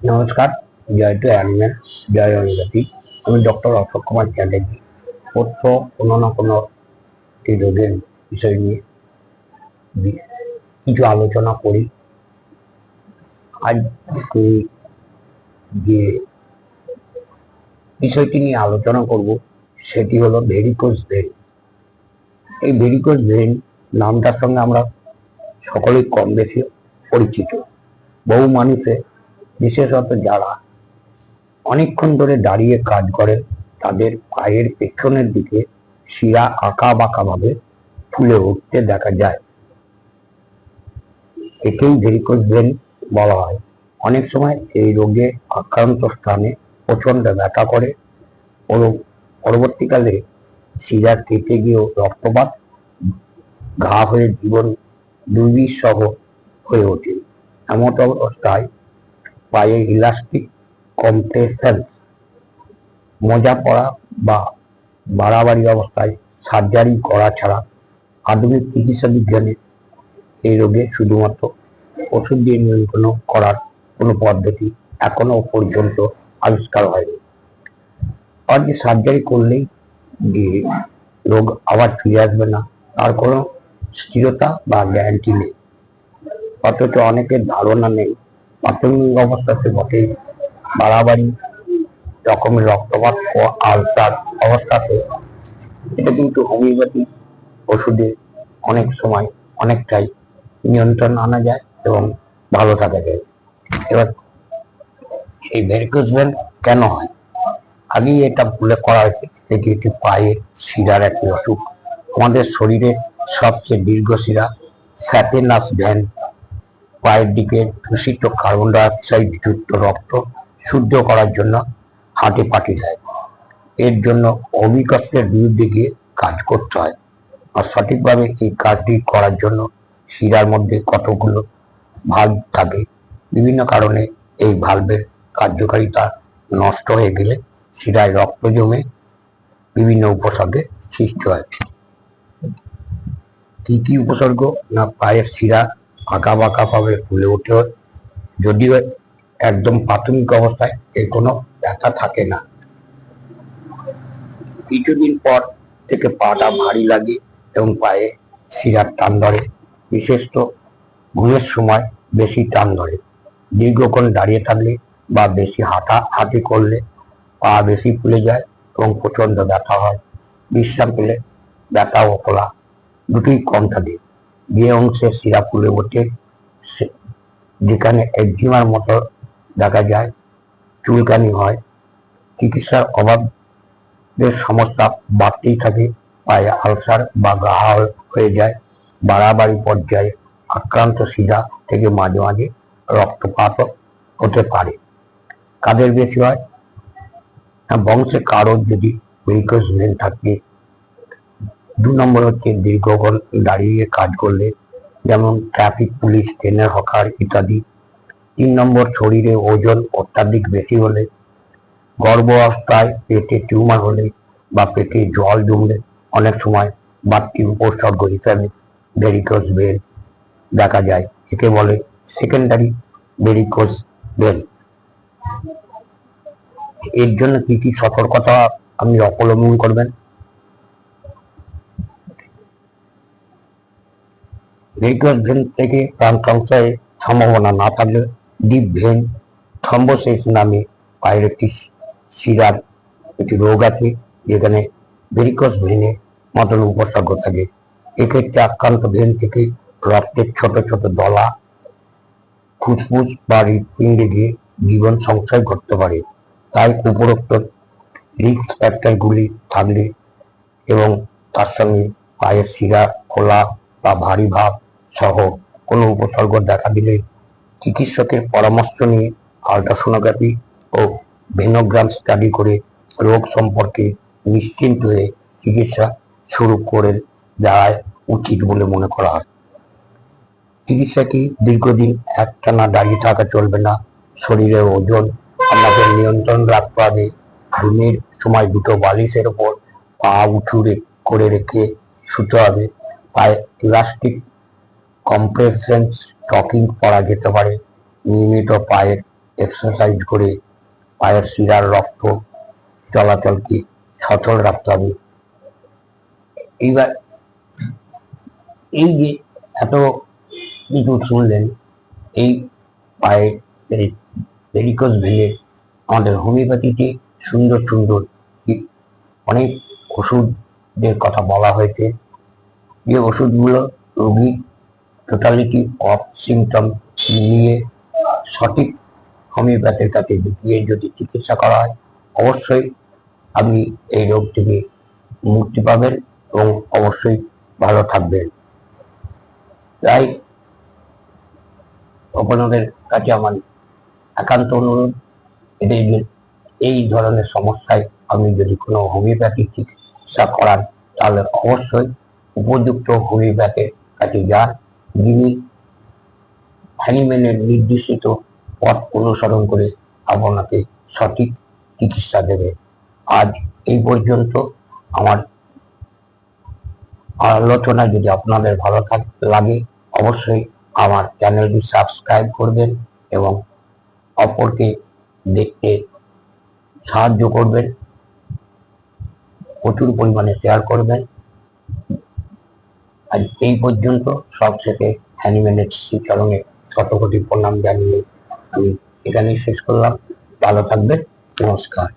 নমস্কার, joy to animal, জয় অনুগতি। আমি doctor Ashok Kumar Chatterjee. তথ্য কোনো না কোনো একটি রোগের বিষয় নিয়ে কিছু আলোচনা করি। আজ যে বিষয়টি নিয়ে আলোচনা করব সেটি হলো ভেরিকোজ ভেন। এই ভেরিকোজ ভেন নামটার সঙ্গে আমরা সকলেই কম বেশি পরিচিত। বহু মানুষের, বিশেষত যারা অনেকক্ষণ ধরে দাঁড়িয়ে কাজ করেন, তাদের পায়ের পেছনের দিকে শিরা আঁকা বাঁকা ভাবে ফুলে উঠতে দেখা যায়। একেই ভেরিকোজ ভেন বলা হয়। অনেক সময় এই রোগে আক্রান্ত স্থানে প্রচন্ড ব্যথা করে, পরবর্তীকালে শিরা কেটে গিয়েও রক্তপাত, ঘা হয়ে জীবন দুর্বিষহ হয়ে ওঠে। এমন অবস্থায় পায়ে ইলাস্টিক কম্প্রেশন, মোজা পরা বা বাড়াবাড়ি অবস্থায় সার্জারি করা ছাড়া আধুনিক চিকিৎসা বিজ্ঞানে এই রোগে শুধুমাত্র ওষুধ দিয়ে নিয়ন্ত্রণ করার কোনো পদ্ধতি এখনো পর্যন্ত আবিষ্কার হয়নি। আর যে সার্জারি করলেই যে রোগ আবার ফিরে আসবে না, তার কোনো স্থিরতা বা গ্যারান্টি নেই। অথচ অনেকের ধারণা নেই, প্রাথমিক অবস্থাতে বটে বাড়াবাড়ি রকমের রক্তপাত ও আলসার অবস্থাতে এটা কিন্তু হোমিওপ্যাথি ওষুধে অনেক সময় অনেকটাই নিয়ন্ত্রণ আনা যায় এবং ভালো থাকা যায়। এবার এই ভেরিকোজ ভেন কেন হয়? আগেই এটা ভুলে করা হয়েছে, এটি একটি পায়ের শিরার একটি অসুখ। আমাদের শরীরে সবচেয়ে দীর্ঘ শিরা স্যাপেনাস ভেন পায়ের দিকে দূষিত কার্বন ডাইঅক্সাইড যুক্ত রক্ত শুদ্ধ করার জন্য হাঁটে পাঠিয়ে দেয়। এর জন্য অভিকষ্টের বিরুদ্ধে গিয়ে কাজ করতে হয়। আর সঠিকভাবে এই কাজটি করার জন্য শিরার মধ্যে কতগুলো ভাল্ব থাকে। বিভিন্ন কারণে এই ভাল্বের কার্যকারিতা নষ্ট হয়ে গেলে শিরায় রক্ত জমে বিভিন্ন উপসর্গের সৃষ্টি হয়। কি কি উপসর্গ? না, পায়ের শিরা আঁকা বাঁকা ভাবে ফুলে ওঠে, যদিও একদম প্রাথমিক অবস্থায় এর কোনো ব্যথা থাকে না। কিছুদিন পর থেকে পাটা ভারী লাগে এবং পায়ে শিরার টান ধরে। বিশেষত ঘুমের সময় বেশি টান ধরে। দীর্ঘক্ষণ দাঁড়িয়ে থাকলে বা বেশি হাঁটাহাঁটি করলে পা বেশি ফুলে যায় এবং প্রচন্ড ব্যথা হয়। বিশ্রাম পেলে ব্যথা ও ফোলা দুটোই কম থাকে। যে অংশে শিরা ফুলে ওঠে, যেখানে একজিমার মতো দেখা যায়, চুলকানি হয়, চিকিৎসার অভাবের সমস্যা বাড়তেই থাকে। পায়ে আলসার বা ঘা হয়ে যায়। বাড়াবাড়ি পর্যায়ে আক্রান্ত শিরা থেকে মাঝে মাঝে রক্তপাত হতে পারে। কাদের বেশি হয়? বংশে কারোর যদি ভেরিকোজ ভেন থাকে। 2 নম্বর হচ্ছে দীর্ঘক্ষণ দাঁড়িয়ে কাজ করলে, যেমন ট্রাফিক পুলিশ, ট্রেনের হকার ইত্যাদি। 3 নম্বর শরীরে ওজন অত্যাধিক বেশি হলে, গর্ভাবস্থায় পেটে টিউমার হলে বা পেটে জল জমলে অনেক সময় বাড়তি উপসর্গ হিসাবে ভেরিকোজ ভেন দেখা যায়। একে বলে সেকেন্ডারি ভেরিকোজ ভেন। এর জন্য কি কি সতর্কতা আপনি অবলম্বন করবেন? ভেরিকোজ ভেন থেকে প্রাণ সংশয়ের সম্ভাবনা না থাকলে ডিপ ভেন থ্রম্বোসিস নামে পায়ের একটি শিরার একটি রোগ আছে, যেখানে ভেরিকোজ ভেনের মতন উপসর্গ থাকে। এক্ষেত্রে আক্রান্ত ভেন থেকে রক্তের ছোট ছোট দলা ফুসফুস বা হৃৎপিণ্ডে গিয়ে জীবন সংশয় ঘটতে পারে। তাই উপরোক্ত রিস্ক ফ্যাক্টরগুলি থাকলে এবং তার সঙ্গে পায়ের শিরা খোলা বা ভারী ভাব সহ কোনো উপসর্গ দেখা দিলে চিকিৎসকের পরামর্শ নিয়ে আল্ট্রাসোনোগ্রাফি ও ভেনোগ্রাম স্টাডি করে রোগ সম্পর্কে নিশ্চিন্ত হয়ে চিকিৎসা শুরু করে দেওয়া উচিত বলে মনে করা হয়। চিকিৎসাকে দীর্ঘদিন একটানা দাঁড়িয়ে থাকা চলবে না। শরীরের ওজন আমাদের নিয়ন্ত্রণ রাখতে হবে। ঘুমের সময় দুটো বালিশের ওপর পা উঁচু করে রেখে শুতে হবে। পায়ে ইলাস্টিক কম্প্রেশন স্টকিং পরা যেতে পারে। নিয়মিত পায়ের এক্সারসাইজ করে পায়ের শিরার রক্ত চলাচলকে সচল রাখতে হবে। এইবার এই যে এত কিছু শুনলেন, এই পায়ের ভেরিকোজ ভেনের আমাদের হোমিওপ্যাথিতে সুন্দর সুন্দর অনেক ওষুধের কথা বলা হয়েছে, যে ওষুধগুলো রোগীর টোটালিটি অফ সিমটম নিয়ে সঠিক হোমিওপ্যাথের কাছে গিয়ে যদি চিকিৎসা করা হয়, অবশ্যই আপনি এই রোগ থেকে মুক্তি পাবেন এবং অবশ্যই ভালো থাকবেন। তাই আপনাদের কাছে আমার একান্ত অনুরোধ, এই ধরনের সমস্যায় আপনি যদি কোনো হোমিওপ্যাথিক চিকিৎসা করান, তাহলে অবশ্যই উপযুক্ত হোমিওপ্যাথের কাছে যান, যিনি হ্যানিম্যানের নির্দেশিত পথ অনুসরণ করে আপনাকে সঠিক চিকিৎসা দেবে। আজ এই পর্যন্ত। আমার আলোচনা যদি আপনাদের ভালো লাগে, অবশ্যই আমার চ্যানেলটি সাবস্ক্রাইব করবেন এবং অপরকে দেখতে সাহায্য করবেন, প্রচুর পরিমাণে শেয়ার করবেন। আজ এই পর্যন্ত। সবশেষে হ্যানিম্যানের শ্রীচরণে শতকোটি প্রণাম জানিয়ে আমি এখানেই শেষ করলাম। ভালো থাকবেন। নমস্কার।